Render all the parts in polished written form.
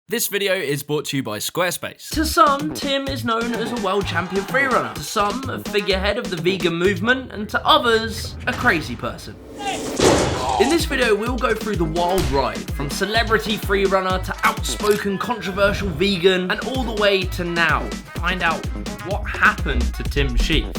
This video is brought to you by Squarespace. To some, Tim is known as a world champion freerunner. To some, a figurehead of the vegan movement, and to others, a crazy person. In this video, we'll go through the wild ride, from celebrity freerunner to outspoken controversial vegan, and all the way to now. Find out what happened to Tim Shieff.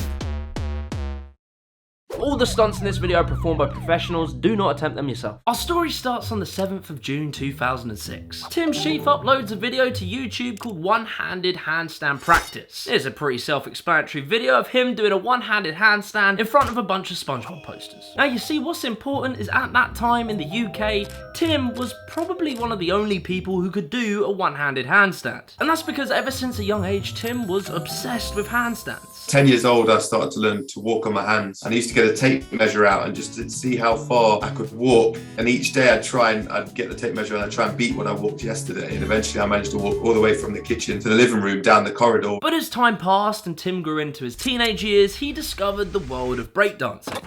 All the stunts in this video are performed by professionals, do not attempt them yourself. Our story starts on the 7th of June 2006. Tim Shieff uploads a video to YouTube called One-Handed Handstand Practice. It's a pretty self-explanatory video of him doing a one-handed handstand in front of a bunch of SpongeBob posters. Now you see, what's important is at that time in the UK, Tim was probably one of the only people who could do a one-handed handstand. And that's because ever since a young age, Tim was obsessed with handstands. 10 years old, I started to learn to walk on my hands. I used to get a tape measure out and just to see how far I could walk. And each day I'd get the tape measure and I'd try and beat what I walked yesterday. And eventually I managed to walk all the way from the kitchen to the living room, down the corridor. But as time passed and Tim grew into his teenage years, he discovered the world of breakdancing.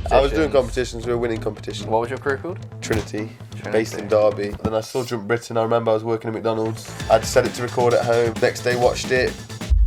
I was doing competitions, we were winning competitions. What was your crew called? Trinity, based in Derby. Then I saw Jump Britain, I remember I was working at McDonald's. I'd set it to record at home. Next day watched it.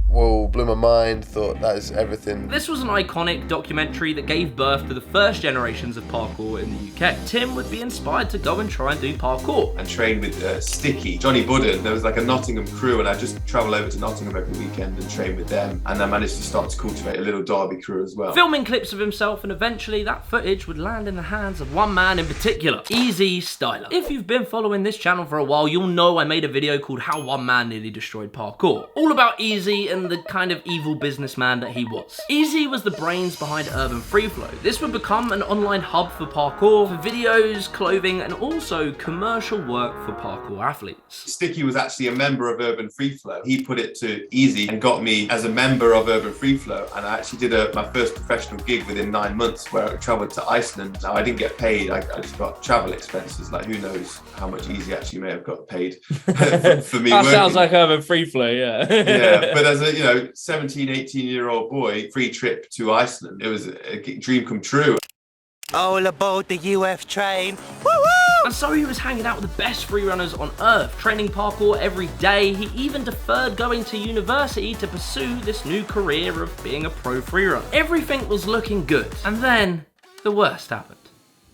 Whoa, blew my mind, thought that is everything. This was an iconic documentary that gave birth to the first generations of parkour in the UK. Tim would be inspired to go and try and do parkour. And train with Sticky, Johnny Budden. There was like a Nottingham crew and I just travel over to Nottingham every weekend and train with them. And I managed to start to cultivate a little Derby crew as well. Filming clips of himself, and eventually that footage would land in the hands of one man in particular, Easy Styler. If you've been following this channel for a while, you'll know I made a video called How One Man Nearly Destroyed Parkour. All about Easy and the kind of evil businessman that he was. Easy was the brains behind Urban Free Flow. This would become an online hub for parkour, for videos, clothing, and also commercial work for parkour athletes. Sticky was actually a member of Urban Free Flow. He put it to Easy and got me as a member of Urban Free Flow, and I actually did my first professional gig within 9 months where I travelled to Iceland. Now I didn't get paid, I just got travel expenses. Like who knows how much Easy actually may have got paid for me That working. sounds like Urban Free Flow, yeah. Yeah, but as a 17, 18-year-old boy, free trip to Iceland, it was a dream come true. All aboard the UF train. Woo-woo! And so he was hanging out with the best freerunners on earth, training parkour every day. He even deferred going to university to pursue this new career of being a pro freerunner. Everything was looking good, and then the worst happened.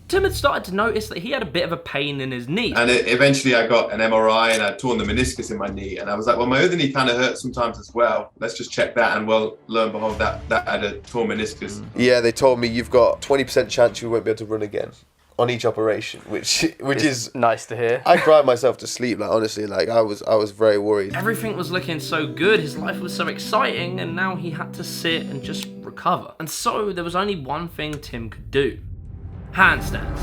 Tim had started to notice that he had a bit of a pain in his knee. And eventually I got an MRI and I'd torn the meniscus in my knee. And I was like, well, my other knee kind of hurts sometimes as well. Let's just check that. And well, lo and behold, that had a torn meniscus. Yeah, they told me you've got 20% chance you won't be able to run again on each operation, which is nice to hear. I cried myself to sleep, like honestly, like I was very worried. Everything was looking so good, his life was so exciting, and now he had to sit and just recover. And so there was only one thing Tim could do. Handstands.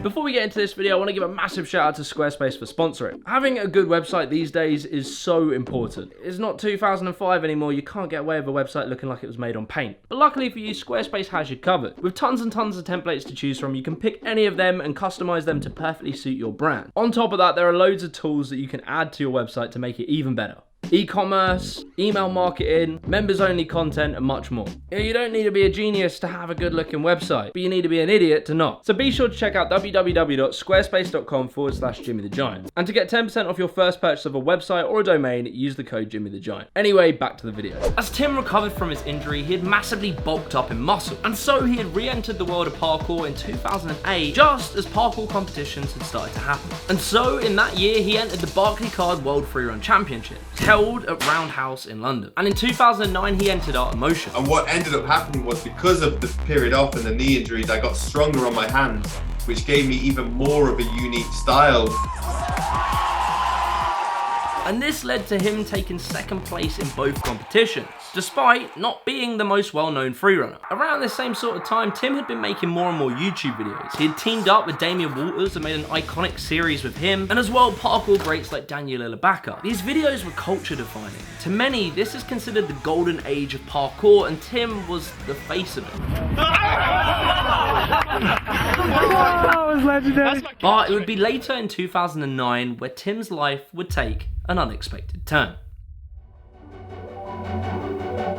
Before we get into this video, I want to give a massive shout out to Squarespace for sponsoring. Having a good website these days is so important. It's not 2005 anymore, you can't get away with a website looking like it was made on paint. But luckily for you, Squarespace has you covered. With tons and tons of templates to choose from, you can pick any of them and customize them to perfectly suit your brand. On top of that, there are loads of tools that you can add to your website to make it even better. E-commerce, email marketing, members only content, and much more. You don't need to be a genius to have a good looking website, but you need to be an idiot to not. So be sure to check out www.squarespace.com/JimmyTheGiant. And to get 10% off your first purchase of a website or a domain, use the code JimmyTheGiant. Anyway, back to the video. As Tim recovered from his injury, he had massively bulked up in muscle. And so he had re-entered the world of parkour in 2008, just as parkour competitions had started to happen. And so in that year, he entered the BARCAYCARD World Freerun Championship, held at Roundhouse in London. And in 2009, he entered Art of Motion. And what ended up happening was because of the period off and the knee injuries, I got stronger on my hands, which gave me even more of a unique style. And this led to him taking second place in both competitions, despite not being the most well-known freerunner. Around this same sort of time, Tim had been making more and more YouTube videos. He had teamed up with Damian Walters and made an iconic series with him, and as well parkour greats like Daniel Ilabaka. These videos were culture defining. To many, this is considered the golden age of parkour, and Tim was the face of it. That was legendary. But it would be later in 2009 where Tim's life would take an unexpected turn.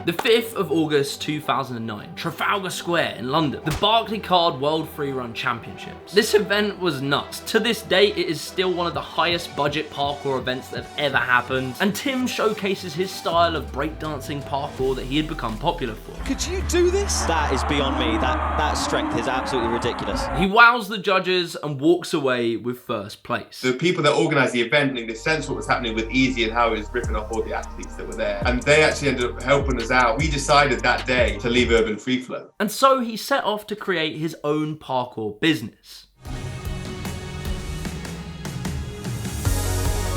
The 5th of August 2009, Trafalgar Square in London, the BARCAYCARD World Freerun Championships. This event was nuts. To this day, it is still one of the highest budget parkour events that have ever happened, and Tim showcases his style of breakdancing parkour that he had become popular for. Could you do this? That is beyond me. That strength is absolutely ridiculous. He wows the judges and walks away with first place. The people that organised the event, they sensed what was happening with Easy and how he was ripping off all the athletes that were there. And they actually ended up helping us out. We decided that day to leave Urban Free Flow. And so he set off to create his own parkour business.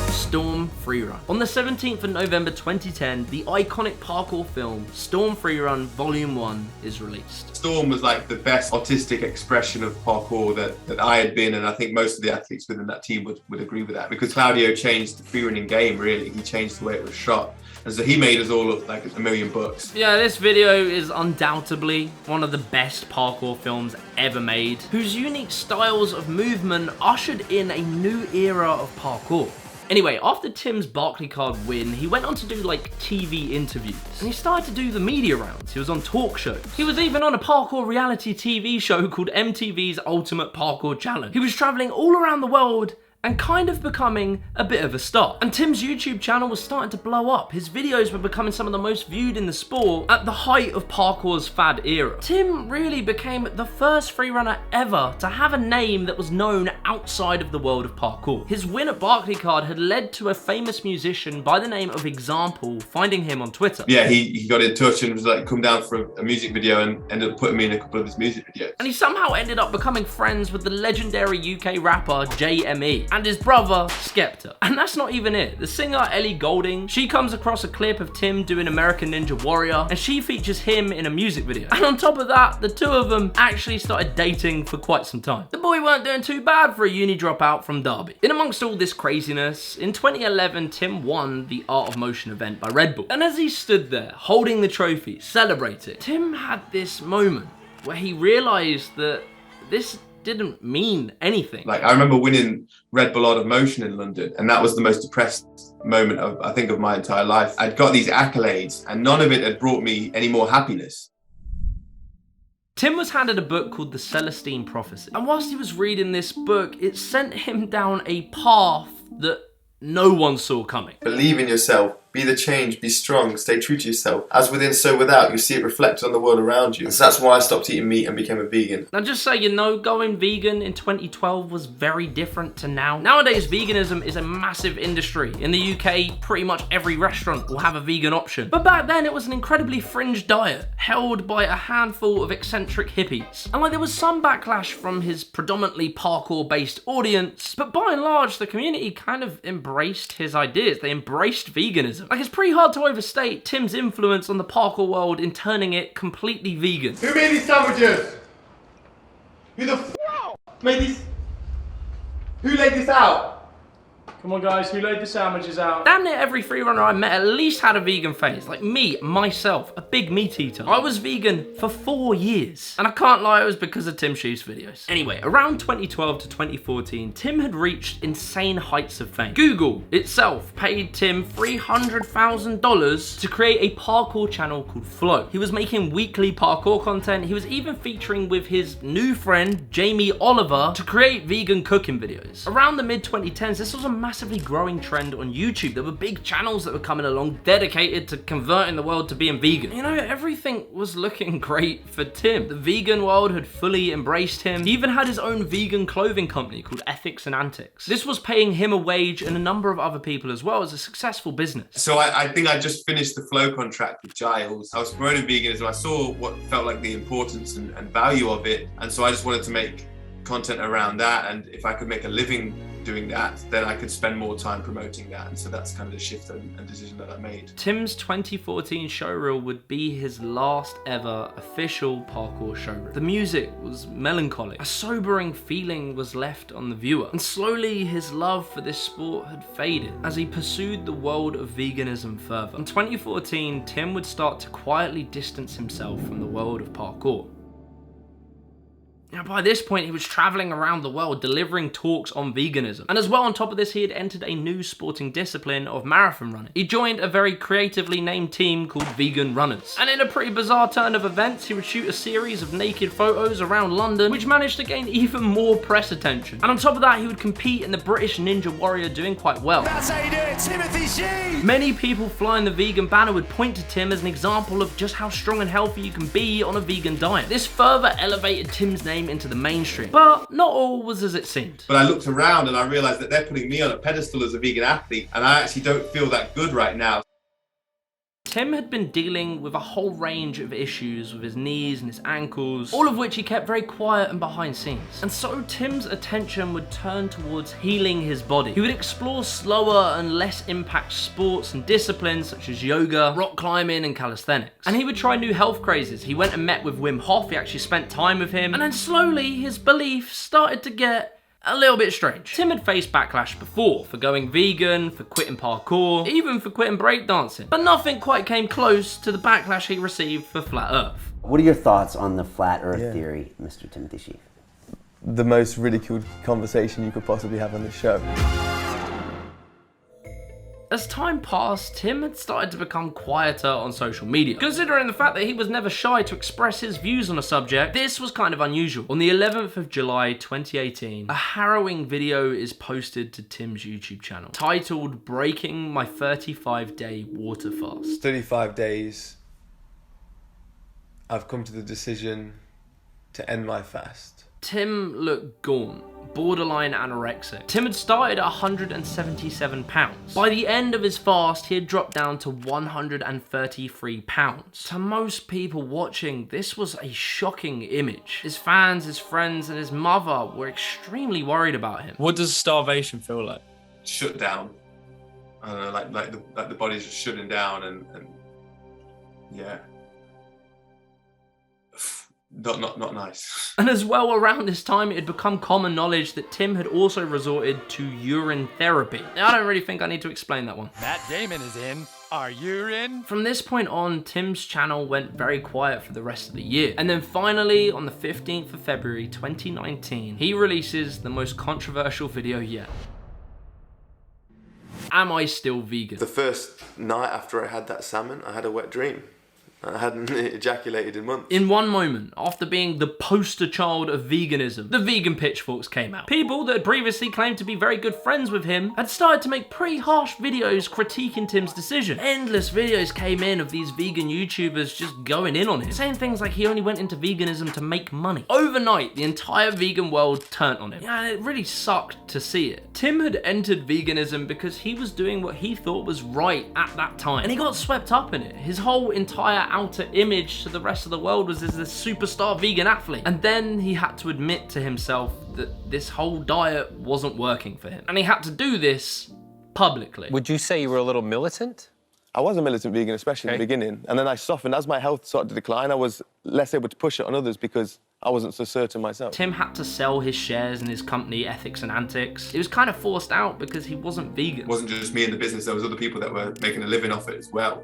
Storm Freerun. On the 17th of November 2010, the iconic parkour film Storm Freerun Volume 1 is released. Storm was like the best artistic expression of parkour that I had been, and I think most of the athletes within that team would agree with that, because Claudio changed the freerunning game, really. He changed the way it was shot. And so he made us all look like $1 million. Yeah, this video is undoubtedly one of the best parkour films ever made, whose unique styles of movement ushered in a new era of parkour. Anyway, after Tim's BARCAYCARD win, he went on to do like TV interviews, and he started to do the media rounds. He was on talk shows. He was even on a parkour reality TV show called MTV's Ultimate Parkour Challenge. He was traveling all around the world and kind of becoming a bit of a star. And Tim's YouTube channel was starting to blow up. His videos were becoming some of the most viewed in the sport at the height of parkour's fad era. Tim really became the first freerunner ever to have a name that was known outside of the world of parkour. His win at BARCAYCARD had led to a famous musician by the name of Example finding him on Twitter. Yeah, he got in touch and was like, come down for a music video, and ended up putting me in a couple of his music videos. And he somehow ended up becoming friends with the legendary UK rapper JME and his brother Skepta. And that's not even it. The singer Ellie Goulding, she comes across a clip of Tim doing American Ninja Warrior, and she features him in a music video. And on top of that, the two of them actually started dating for quite some time. The boy weren't doing too bad for a uni dropout from Derby. In amongst all this craziness, in 2011, Tim won the Art of Motion event by Red Bull. And as he stood there, holding the trophy, celebrating, Tim had this moment where he realized that this didn't mean anything. Like, I remember winning Red Bull Art of Motion in London, and that was the most depressed moment of, I think, of my entire life. I'd got these accolades, and none of it had brought me any more happiness. Tim was handed a book called The Celestine Prophecy, and whilst he was reading this book, it sent him down a path that no one saw coming. Believe in yourself. Be the change, be strong, stay true to yourself. As within, so without. You see it reflected on the world around you. So that's why I stopped eating meat and became a vegan. Now just so you know, going vegan in 2012 was very different to now. Nowadays, veganism is a massive industry. In the UK, pretty much every restaurant will have a vegan option. But back then, it was an incredibly fringe diet, held by a handful of eccentric hippies. And like, there was some backlash from his predominantly parkour-based audience, but by and large, the community kind of embraced his ideas. They embraced veganism. Like, it's pretty hard to overstate Tim's influence on the parkour world in turning it completely vegan. Who made these sandwiches? Who the f made these? Who laid this out? Come on, guys, who laid the sandwiches out? Damn near every freerunner I met at least had a vegan phase. Like me, myself, a big meat eater. I was vegan for 4 years. And I can't lie, it was because of Tim Shieff's videos. Anyway, around 2012 to 2014, Tim had reached insane heights of fame. Google itself paid Tim $300,000 to create a parkour channel called Flow. He was making weekly parkour content. He was even featuring with his new friend, Jamie Oliver, to create vegan cooking videos. Around the mid-2010s, this was a massively growing trend on YouTube. There were big channels that were coming along dedicated to converting the world to being vegan. You know, everything was looking great for Tim. The vegan world had fully embraced him. He even had his own vegan clothing company called Ethics and Antics. This was paying him a wage and a number of other people as well as a successful business. So I think I just finished the Flow contract with Giles. I was promoting veganism. I saw what felt like the importance and value of it. And so I just wanted to make content around that. And if I could make a living doing that, then I could spend more time promoting that. And so that's kind of the shift and decision that I made. Tim's 2014 showreel would be his last ever official parkour showreel. The music was melancholic. A sobering feeling was left on the viewer. And slowly his love for this sport had faded as he pursued the world of veganism further. In 2014, Tim would start to quietly distance himself from the world of parkour. Now, by this point, he was traveling around the world delivering talks on veganism. And as well, on top of this, he had entered a new sporting discipline of marathon running. He joined a very creatively named team called Vegan Runners. And in a pretty bizarre turn of events, he would shoot a series of naked photos around London, which managed to gain even more press attention. And on top of that, he would compete in the British Ninja Warrior, doing quite well. That's how you do it, Timothy Shieff! Many people flying the vegan banner would point to Tim as an example of just how strong and healthy you can be on a vegan diet. This further elevated Tim's name into the mainstream, but not all was as it seemed. But I looked around and I realized that they're putting me on a pedestal as a vegan athlete, and I actually don't feel that good right now. Tim had been dealing with a whole range of issues with his knees and his ankles, all of which he kept very quiet and behind scenes. And so Tim's attention would turn towards healing his body. He would explore slower and less impact sports and disciplines such as yoga, rock climbing, and calisthenics. And he would try new health crazes. He went and met with Wim Hof, he actually spent time with him, and then slowly his beliefs started to get a little bit strange. Tim had faced backlash before for going vegan, for quitting parkour, even for quitting breakdancing, but nothing quite came close to the backlash he received for Flat Earth. What are your thoughts on the Flat Earth theory, Mr. Timothy Shieff? The most ridiculed conversation you could possibly have on this show. As time passed, Tim had started to become quieter on social media. Considering the fact that he was never shy to express his views on a subject, this was kind of unusual. On the 11th of July 2018, a harrowing video is posted to Tim's YouTube channel, titled "Breaking My 35-Day Water Fast." 35 days, I've come to the decision to end my fast. Tim looked gaunt, borderline anorexic. Tim had started at 177 pounds. By the end of his fast, he had dropped down to 133 pounds. To most people watching, this was a shocking image. His fans, his friends, and his mother were extremely worried about him. What does starvation feel like? Shut down. I don't know, like the body's just shutting down, and yeah. Not nice. And as well, around this time, it had become common knowledge that Tim had also resorted to urine therapy. Now, I don't really think I need to explain that one. Matt Damon is in. Are you in? From this point on, Tim's channel went very quiet for the rest of the year. And then finally, on the 15th of February 2019, he releases the most controversial video yet. Am I still vegan? The first night after I had that salmon, I had a wet dream. I hadn't ejaculated in months. In one moment, after being the poster child of veganism, the vegan pitchforks came out. People that had previously claimed to be very good friends with him had started to make pretty harsh videos critiquing Tim's decision. Endless videos came in of these vegan YouTubers just going in on him, saying things like he only went into veganism to make money. Overnight, the entire vegan world turned on him. Yeah, and it really sucked to see it. Tim had entered veganism because he was doing what he thought was right at that time, and he got swept up in it. His whole entire outer image to the rest of the world was as this superstar vegan athlete. And then he had to admit to himself that this whole diet wasn't working for him. And he had to do this publicly. Would you say you were a little militant? I was a militant vegan, especially in the beginning. And then I softened. As my health started to decline, I was less able to push it on others because I wasn't so certain myself. Tim had to sell his shares in his company, Ethics and Antics. It was kind of forced out because he wasn't vegan. It wasn't just me in the business, there was other people that were making a living off it as well.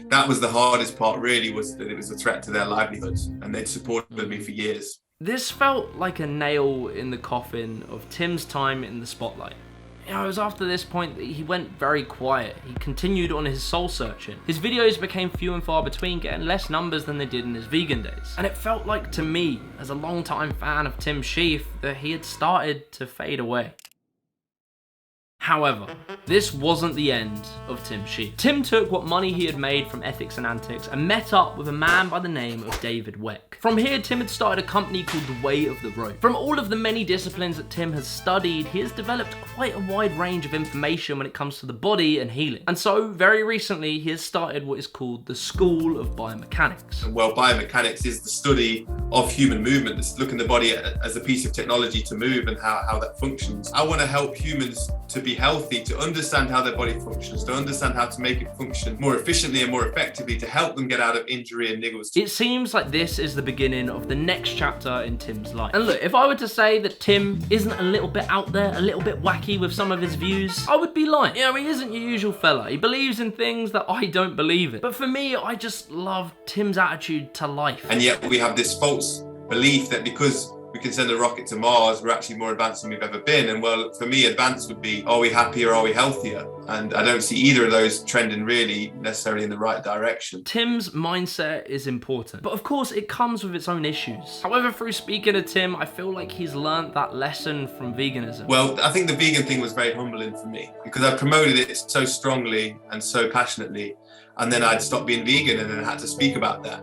That was the hardest part, really, was that it was a threat to their livelihoods, and they'd supported me for years. This felt like a nail in the coffin of Tim's time in the spotlight. You know, it was after this point that he went very quiet. He continued on his soul searching. His videos became few and far between, getting less numbers than they did in his vegan days. And it felt like to me, as a long-time fan of Tim Shieff, that he had started to fade away. However, this wasn't the end of Tim Shieff. Tim took what money he had made from Ethics and Antics and met up with a man by the name of David Weck. From here, Tim had started a company called The Way of the Rope. From all of the many disciplines that Tim has studied, he has developed quite a wide range of information when it comes to the body and healing. And so, very recently, he has started what is called the School of Biomechanics. Well, biomechanics is the study of human movement. It's looking at the body as a piece of technology to move and how that functions. I want to help humans to be healthy, to understand how their body functions, to understand how to make it function more efficiently and more effectively, to help them get out of injury and niggles. It seems like this is the beginning of the next chapter in Tim's life. And look, if I were to say that Tim isn't a little bit out there, a little bit wacky with some of his views, I would be lying. You know, he isn't your usual fella. He believes in things that I don't believe in. But for me, I just love Tim's attitude to life. And yet we have this false belief that because we can send a rocket to Mars, we're actually more advanced than we've ever been. And well, for me, advanced would be, are we happier, are we healthier? And I don't see either of those trending really necessarily in the right direction. Tim's mindset is important, but of course it comes with its own issues. However, through speaking to Tim, I feel like he's learned that lesson from veganism. Well, I think the vegan thing was very humbling for me because I promoted it so strongly and so passionately, and then I'd stopped being vegan and then I had to speak about that.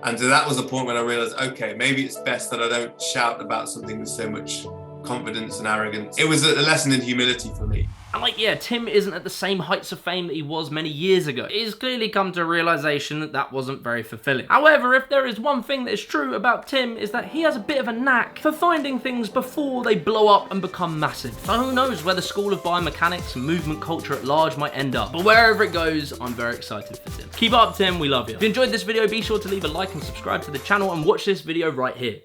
And so that was the point when I realized, okay, maybe it's best that I don't shout about something with so much confidence and arrogance. It was a lesson in humility for me. And like, yeah, Tim isn't at the same heights of fame that he was many years ago. He's clearly come to a realization that that wasn't very fulfilling. However, if there is one thing that is true about Tim, is that he has a bit of a knack for finding things before they blow up and become massive. So who knows where the School of Biomechanics and movement culture at large might end up. But wherever it goes, I'm very excited for Tim. Keep up, Tim, we love you. If you enjoyed this video, be sure to leave a like and subscribe to the channel and watch this video right here.